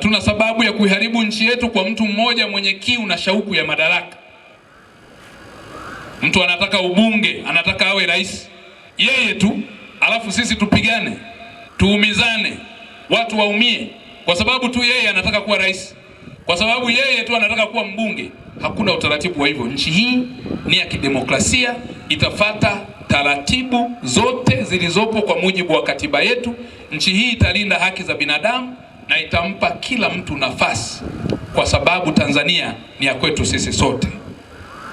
Hatuna sababu ya kuiharibu nchi yetu kwa mtu mmoja mwenye kiu na shauku ya madaraka. Mtu anataka ubunge, anataka awe rais yeye tu, alafu sisi tupigane, tuumizane, watu waumie kwa sababu tu yeye anataka kuwa rais, kwa sababu yeye tu anataka kuwa mbunge. Hakuna utaratibu wa hivyo. Nchi hii ni ya kidemokrasia, itafata taratibu zote zilizopo kwa mujibu wa katiba yetu. Nchi hii italinda haki za binadamu na itampa kila mtu nafasi, kwa sababu Tanzania ni ya kwetu sisi sote.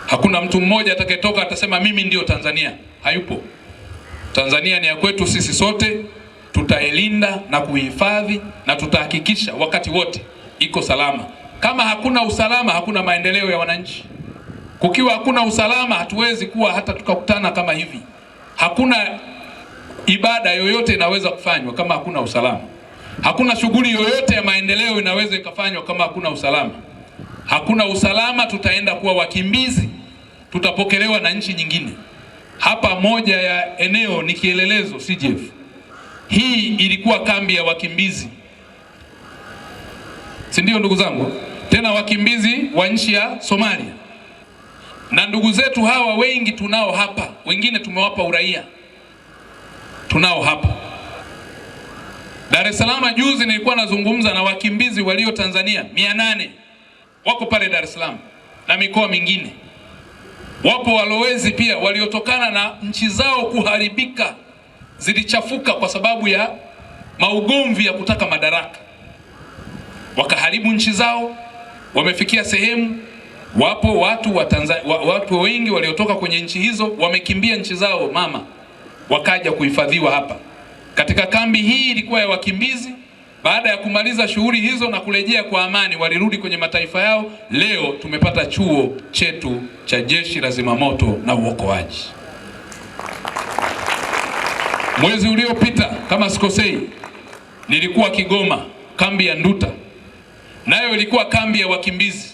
Hakuna mtu mmoja atakayetoka atasema mimi ndio Tanzania. Hayupo. Tanzania ni ya kwetu sisi sote. Tutailinda na kuhifadhi na tutahakikisha wakati wote iko salama. Kama hakuna usalama, hakuna maendeleo ya wananchi. Kukiwa hakuna usalama, hatuwezi kuwa hata tukakutana kama hivi. Hakuna ibada yoyote inaweza kufanywa kama hakuna usalama. Hakuna shughuli yoyote ya maendeleo inaweza ikafanywa kama hakuna usalama. Hakuna usalama, tutaenda kuwa wakimbizi, tutapokelewa na nchi nyingine. Hapa moja ya eneo ni kielelezo CGF. Hii ilikuwa kambi ya wakimbizi, si ndio ndugu zangu? Tena wakimbizi wa nchi ya Somalia. Na ndugu zetu hawa wengi tunao hapa, wengine tumewapa uraia, tunao hapa Dar es Salaam. Juzi nilikuwa nazungumza na wakimbizi walio Tanzania 800 wako pale Dar es Salaam na mikoa mingine. Wapo walowezi pia waliotokana na nchi zao kuharibika, zilichafuka kwa sababu ya maugomvi ya kutaka madaraka, wakaharibu nchi zao, wamefikia sehemu. Wapo watu wengi waliotoka kwenye nchi hizo wamekimbia nchi zao mama, wakaja kuhifadhiwa hapa katika kambi hii. Ilikuwa ya wakimbizi. Baada ya kumaliza shughuli hizo na kurejea kwa amani, walirudi kwenye mataifa yao. Leo tumepata chuo chetu cha Jeshi la Zimamoto na Uokoaji. Mwezi uliopita kama sikosei, nilikuwa Kigoma, kambi ya Nduta, nayo ilikuwa kambi ya wakimbizi.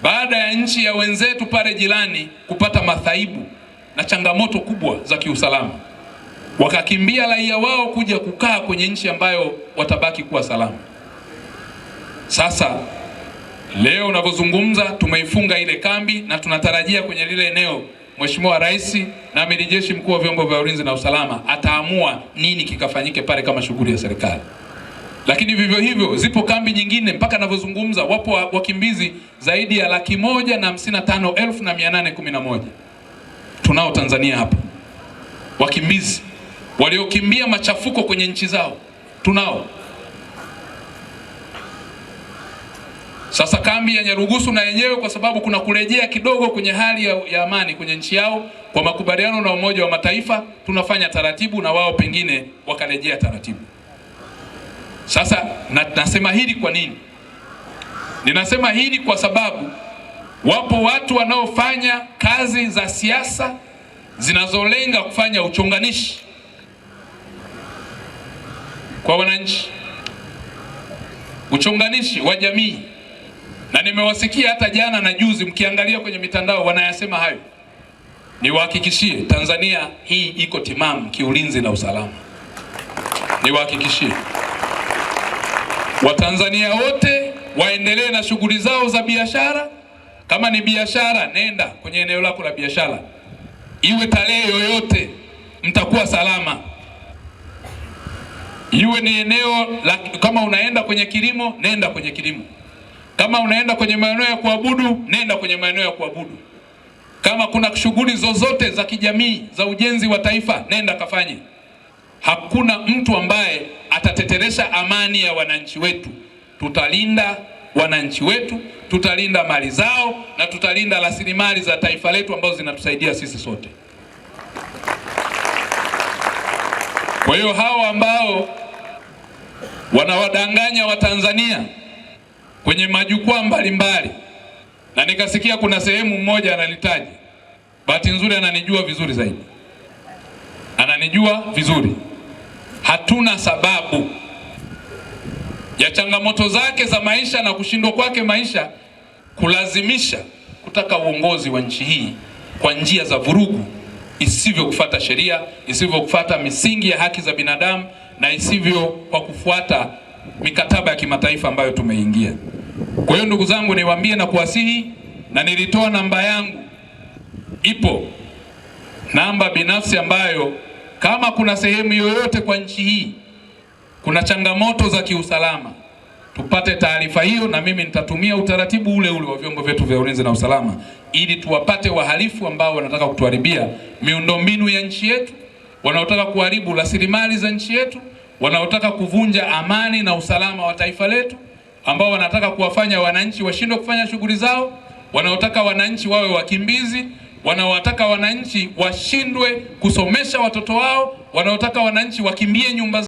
Baada ya nchi ya wenzetu pale jirani kupata madhaibu na changamoto kubwa za kiusalama, wakakimbia raia wao kuja kukaa kwenye nchi ambayo watabaki kuwa salama. Sasa leo unavyozungumza tumeifunga ile kambi na tunatarajia kwenye lile eneo Mheshimiwa Rais na Amiri Jeshi Mkuu wa Vyombo vya Ulinzi na Usalama ataamua nini kikafanyike pale kama shughuli ya serikali. Lakini vivyo hivyo zipo kambi nyingine mpaka ninavyozungumza wapo wakimbizi zaidi ya 155,811 tunao Tanzania hapa. Wakimbizi waliokimbia machafuko kwenye nchi zao tunao. Sasa kambi ya Nyarugusu na yenyewe, kwa sababu kuna kurejea kidogo kwenye hali ya amani kwenye nchi yao kwa makubaliano na Umoja wa Mataifa, tunafanya taratibu na wao pengine wakarejea taratibu. Sasa nasema hili kwa nini? Ninasema hili kwa sababu wapo watu wanaofanya kazi za siasa zinazolenga kufanya uchonganishi kwa wananchi, uchonganishi wa jamii. Na nimewasikia hata jana na juzi, mkiangalia kwenye mitandao wanayasema hayo. Niwahakikishie Tanzania hii iko timamu kiulinzi na usalama. Niwahakikishie Watanzania wote waendelee na shughuli zao za biashara. Kama ni biashara, nenda kwenye eneo lako la biashara, iwe tarehe yoyote mtakuwa salama. Iwe ni eneo la, kama unaenda kwenye kilimo, nenda kwenye kilimo. Kama unaenda kwenye maeneo ya kuabudu, nenda kwenye maeneo ya kuabudu. Kama kuna shughuli zozote za kijamii za ujenzi wa taifa, nenda kafanye. Hakuna mtu ambaye atateteresha amani ya wananchi wetu. Tutalinda wananchi wetu, tutalinda mali zao na tutalinda rasilimali za taifa letu ambazo zinatusaidia sisi sote. Kwa hiyo hao ambao wanawadanganya Watanzania kwenye majukwaa mbalimbali, na nikasikia kuna sehemu mmoja ananitaja, bahati nzuri ananijua vizuri zaidi, ananijua vizuri. Hatuna sababu ya changamoto zake za maisha na kushindwa kwake maisha kulazimisha kutaka uongozi wa nchi hii kwa njia za vurugu, isivyo kufuata sheria, isivyo kufuata misingi ya haki za binadamu, na isivyo kwa kufuata mikataba ya kimataifa ambayo tumeingia. Kwa hiyo ndugu zangu, niwaambie na kuwasihi, na nilitoa namba yangu, ipo namba binafsi ambayo kama kuna sehemu yoyote kwa nchi hii kuna changamoto za kiusalama, tupate taarifa hiyo, na mimi nitatumia utaratibu ule ule wa vyombo vyetu vya ulinzi na usalama ili tuwapate wahalifu ambao wanataka kutuharibia miundombinu ya nchi yetu, wanaotaka kuharibu rasilimali za nchi yetu, wanaotaka kuvunja amani na usalama wa taifa letu, ambao wanataka kuwafanya wananchi washindwe kufanya shughuli zao, wanaotaka wananchi wawe wakimbizi, wanaotaka wananchi washindwe kusomesha watoto wao, wanaotaka wananchi wakimbie nyumba